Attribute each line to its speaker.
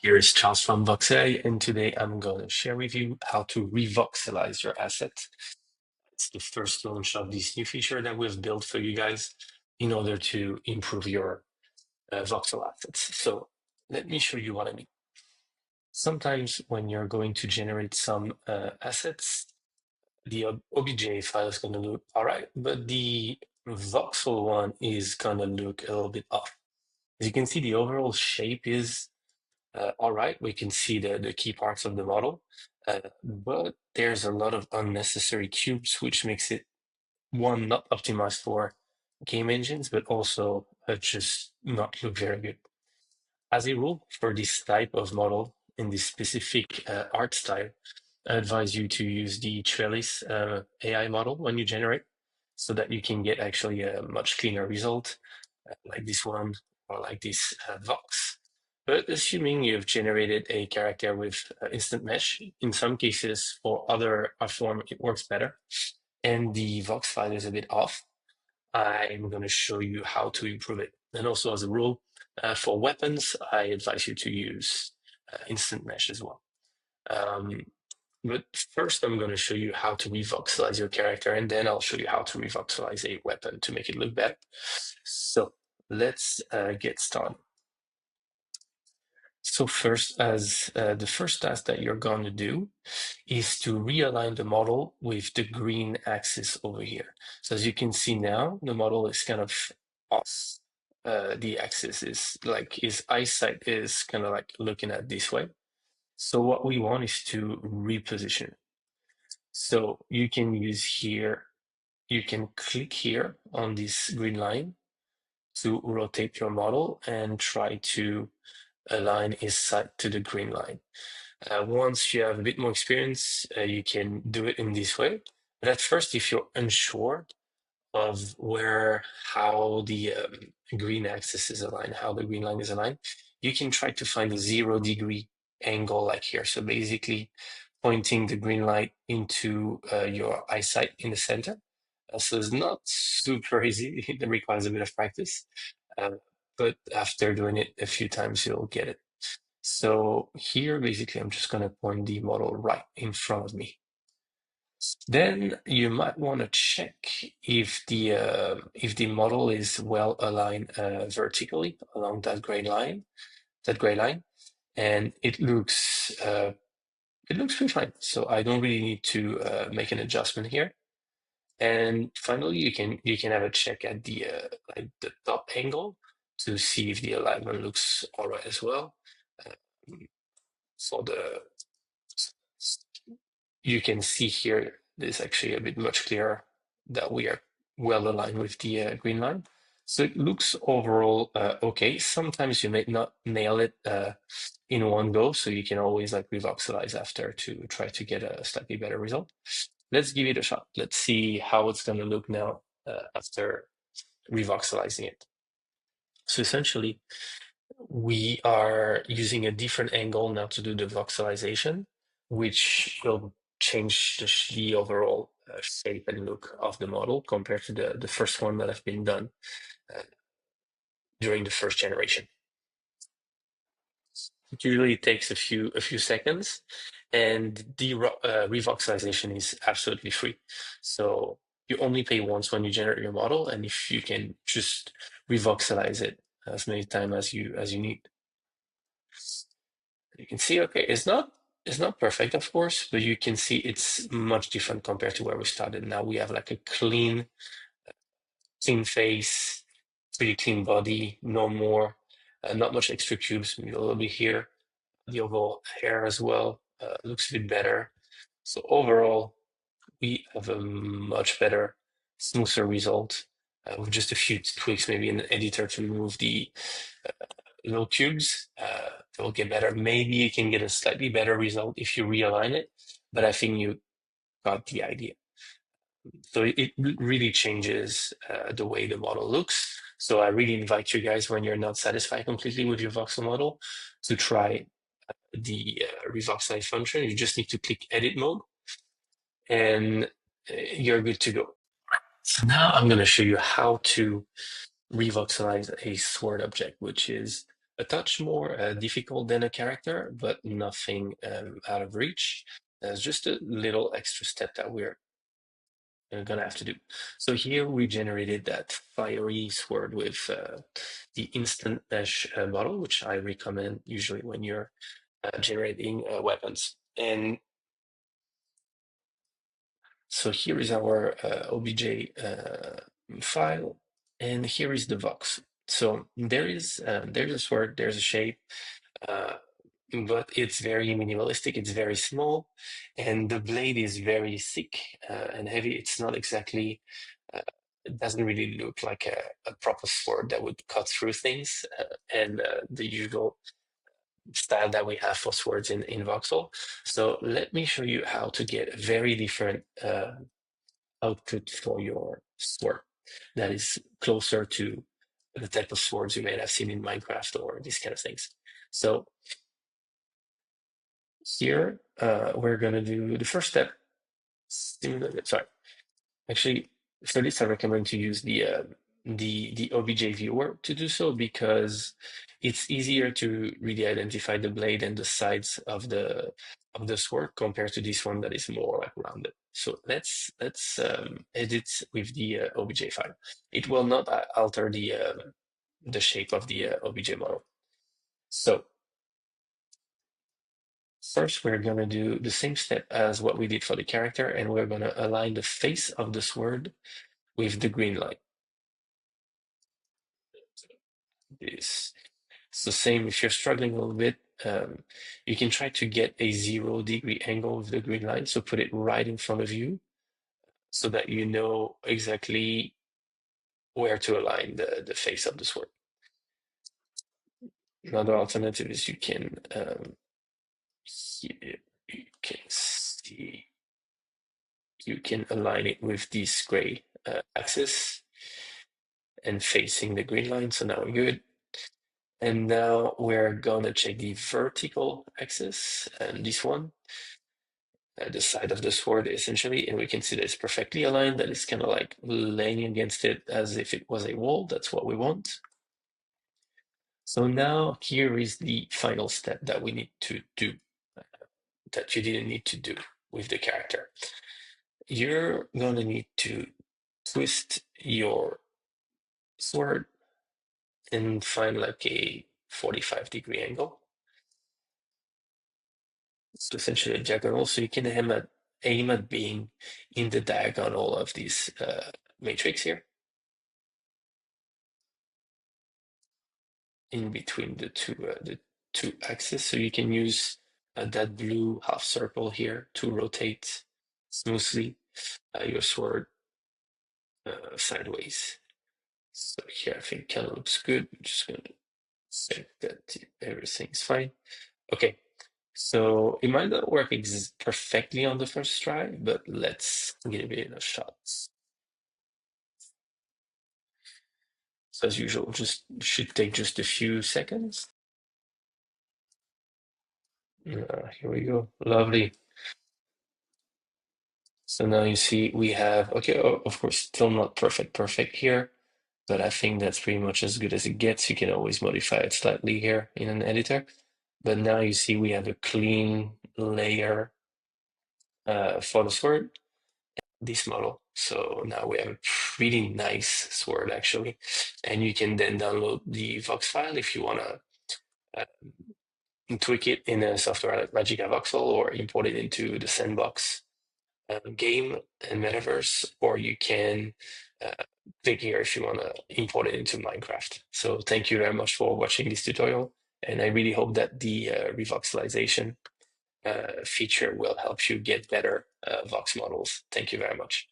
Speaker 1: Here is Charles from VoxAI, and today I'm going to share with you how to re-voxelize your asset. It's the first launch of this new feature that we've built for you guys in order to improve your voxel assets. So let me show you what I mean. Sometimes when you're going to generate some assets, the OBJ file is going to look all right, but the voxel one is going to look a little bit off. As you can see, the overall shape is all right, we can see the key parts of the model, but there's a lot of unnecessary cubes, which makes it, one, not optimized for game engines, but also just not look very good. As a rule, for this type of model in this specific art style, I advise you to use the Trellis AI model when you generate, so that you can get actually a much cleaner result, like this one, or like this Vox. But assuming you've generated a character with instant mesh, in some cases for other art form, it works better, and the Vox file is a bit off, I'm going to show you how to improve it. And also, as a rule, for weapons, I advise you to use instant mesh as well. But first, I'm going to show you how to revoxelize your character, and then I'll show you how to revoxelize a weapon to make it look better. So let's get started. So first, as the first task that you're going to do is to realign the model with the green axis over here. So as you can see now, the model is kind of off. The axis is like his eyesight is kind of like looking at this way. So what we want is to reposition. So you can use here, you can click here on this green line to rotate your model and try to align his sight to the green line. Once you have a bit more experience, you can do it in this way. But at first, if you're unsure of how the green axis is aligned, how the green line is aligned, you can try to find a 0-degree angle like here. So basically pointing the green light into your eyesight in the center. So it's not super easy. It requires a bit of practice. But after doing it a few times, you'll get it. So here, basically, I'm just going to point the model right in front of me. Then you might want to check if the model is well aligned vertically along that gray line, and it looks pretty fine. So I don't really need to make an adjustment here. And finally, you can have a check at the like the top angle to see if the alignment looks all right as well. For the You can see here, it's actually a bit much clearer that we are well aligned with the green line. So it looks overall okay. Sometimes you may not nail it in one go, so you can always like revoxelize after to try to get a slightly better result. Let's give it a shot. Let's see how it's going to look now after revoxelizing it. So essentially, we are using a different angle now to do the voxelization, which will change the overall shape and look of the model compared to the first one that have been done during the first generation. It usually takes a few seconds, and the revoxelization is absolutely free. So you only pay once when you generate your model, and if you can just revoxelize it as many times as you need. You can see, okay, it's not perfect, of course, but you can see it's much different compared to where we started. Now we have like a clean face, pretty clean body, no more, not much extra cubes, maybe a little bit here. The overall hair as well looks a bit better. So overall, we have a much better, smoother result with just a few tweaks, maybe in the editor to remove the little cubes. It will get better. Maybe you can get a slightly better result if you realign it, but I think you got the idea. So it really changes the way the model looks. So I really invite you guys, when you're not satisfied completely with your voxel model, to try the Re-Voxelize function. You just need to click edit mode and you're good to go. So now I'm going to show you how to revoxelize a sword object, which is a touch more difficult than a character, but nothing out of reach. It's just a little extra step that we're gonna have to do. So here we generated that fiery sword with the instant mesh model, which I recommend usually when you're generating weapons. And so here is our OBJ file, and here is the Vox. So there's a sword, there's a shape, uh, but it's very minimalistic. It's very small, and the blade is very thick and heavy. It's not exactly. Uh, it doesn't really look like a proper sword that would cut through things, and the usual style that we have for swords in voxel. So let me show you how to get a very different output for your sword that is closer to the type of swords you may have seen in Minecraft or these kind of things. So here we're going to do the first step. Sorry, actually, for this I recommend to use the OBJ viewer to do so because it's easier to really identify the blade and the sides of the sword compared to this one that is more like rounded. So let's edit with the OBJ file. It will not alter the shape of the OBJ model. So first, we're going to do the same step as what we did for the character, and we're going to align the face of the sword with the green line. It's the same if you're struggling a little bit. You can try to get a 0-degree angle with the green line, so put it right in front of you so that you know exactly where to align the face of the sword. Another alternative is you can here you can see you can align it with this gray axis and facing the green line. So now we're good. And now we're gonna check the vertical axis and this one, the side of the sword essentially, and we can see that it's perfectly aligned, that it's kind of like laying against it as if it was a wall. That's what we want. So now here is the final step that we need to do that you didn't need to do with the character. You're gonna need to twist your sword and find like a 45-degree angle. It's essentially a diagonal, so you can aim at being in the diagonal of this matrix here, in between the two axes. So you can use that blue half circle here to rotate smoothly your sword sideways. So here I think kind of looks good. I'm just gonna check that everything's fine. Okay, so it might not work perfectly on the first try, but let's give it a shot. So as usual, just should take just a few seconds. Here we go. Lovely. So now you see we have, okay, of course, still not perfect here, but I think that's pretty much as good as it gets. You can always modify it slightly here in an editor. But now you see we have a clean layer for the sword, this model. So now we have a pretty nice sword actually. And you can then download the Vox file if you want to tweak it in a software like Magica Voxel or import it into the sandbox game and metaverse, or you can click here if you want to import it into Minecraft. So thank you very much for watching this tutorial, and I really hope that the Re-Voxelization feature will help you get better Vox models. Thank you very much.